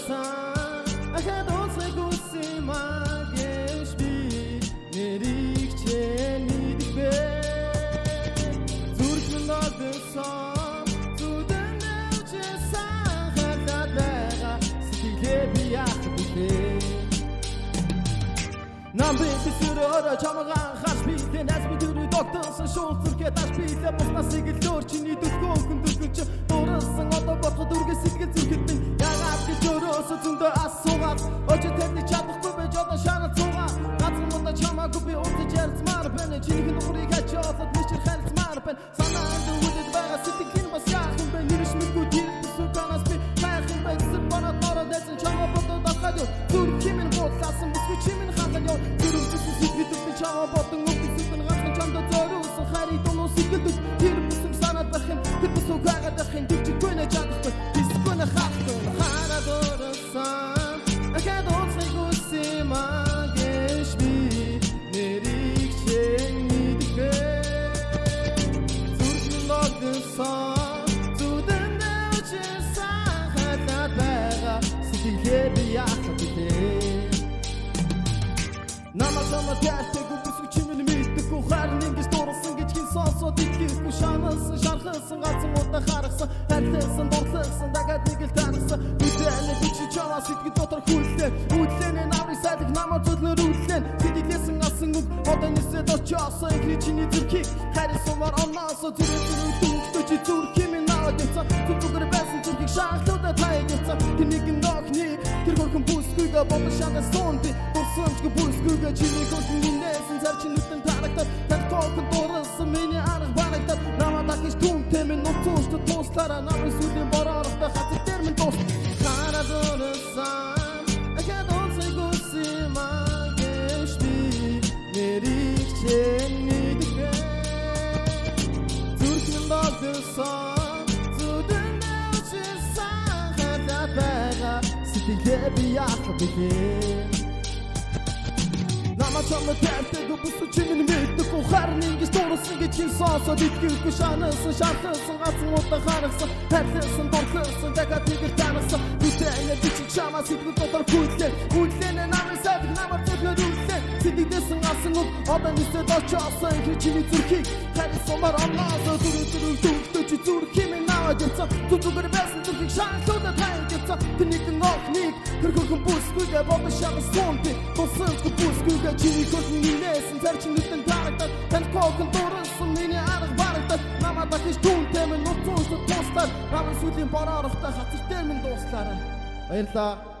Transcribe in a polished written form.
дурсан ахад онцгой үсэмагэж би нэрийг чэний дэгбэ зүрхэн дагсан зүдэн навчсан хатад байгаа сэтгэлээ би яах вэ Намбын бисүрөөрө чамагаан хаш бийтэн аз бидүрü докторсан шуулцэргээ таш бийлээ буснасыг л өөр чиний дүлгөөн хүн дүлгөч дуурсан одоо бодго дүргээ сэтгэл зүрхэдэн ягаад гэж өрөөсө зөндөө асуугаад очи тэрний чадахгүй байж одоо шанал цугаа газар мунда чамаагүй би унтаж ярьцмаар байна чиний нүрийг хачаад мичэр хайлцмаар байна санаанд үлдэж байгаа сэтгэлийн бас яах юм бэ нэрш мэдгүй зүгээс би хайхын байсаар банаад нородсэн чамаа бодод ахад зүрх минь бодласан бүсгүй чимэн хатан ёо зүрхсэн сэтгэлд чамаа бодон өвдөсөн ганцхан чамд зориулсан харид оноо сэтгэлд тэр бүсэм санаад байх юм тэр бүс угаагаад байх юм дичгүй нэ чадахгүй дисгүй нэ хаахгүй хараад орсон ахад онцгой үсэмагэж би нэрийг чэний дэгбэ зүрхэн дагсан зүдэн навчсан хатад байгаа сэтгэлээ би яах вэ Намасама тärтэй бүсгүй чимэн мэддэггүй харин ингэж дуурсан гэж хин сонсоод итгэхгүй шаналсан шархсан гацсан удаа харгасан хайрлсан дурлсан дагад нэг л таньсан үдэлээ бичиж чамаа сэтгэл дотор хүлээ үдлэнэ намрын сайдыг намаа зүдлэр үдлэн сэтгэлээсэн асан үг одоо нисэд очиосон ихний чиний зүрхийг харисумар онноосо зүрх дүнхтөж зүрх минь наваад яцсан зүрхээр байсан зүрхийг шахлуудаа таяг яцсан тэр нэгэн нохныг тэр хөрхөн бүсгүйгээ бодож шанаа сонди дурсамжгүй бүсгүйгээ чиний хөрхөн нээсэн зарчин нүдэн тарагтад тэр тоокон дуурсан миний арга барагдаад намаа дахиж түнтэй минь нуцуулт туслаараа намын сүлийн бороорохтой хатар дээр минь дуус хараад орсон ахад онцгой үсэмагэж би нэрийг чэний дэгбэ зүрхэн дагсан зүдэн навчсан хатад байгаа сэтгэлээ би яах вэ Намаа чамд тärтэй бүсгүй чимэн мэддэггүй харин ингэж дуурсан гэж хин сонсоод итгэхгүй шаналсан шархсан гацсан удаа харгасан хайрлсан дурлсан дагад нэг л таньсан үдэнэ бичиг чамаа сэтгэл дотор хүлээ намын сайдыг намар зүрхээр үлдээ сэтгэлээсэн асан үг одоо нисэд очиосон их чиний зүрхийг харисумар онноосо зүрх дүнхтөж зүрх минь наваад яцсан зүрхээр байсан зүрхийг шаналуудаа таяг яцсан тэр нэгэн охныг тэр хөрхөн бүсгүйгээ бодож шанал сонди тусамжгүй бүсгүйгээ чиний хөрхөн нээсэн зарчин нүдэн тарагдаад тань коокон дуурсан миний арга барагдаад намаа дахиж түнтэй минь нуцуулт туслаад намын сүлийн бороорохтой хатар дээр минь дууслаарай баярлаа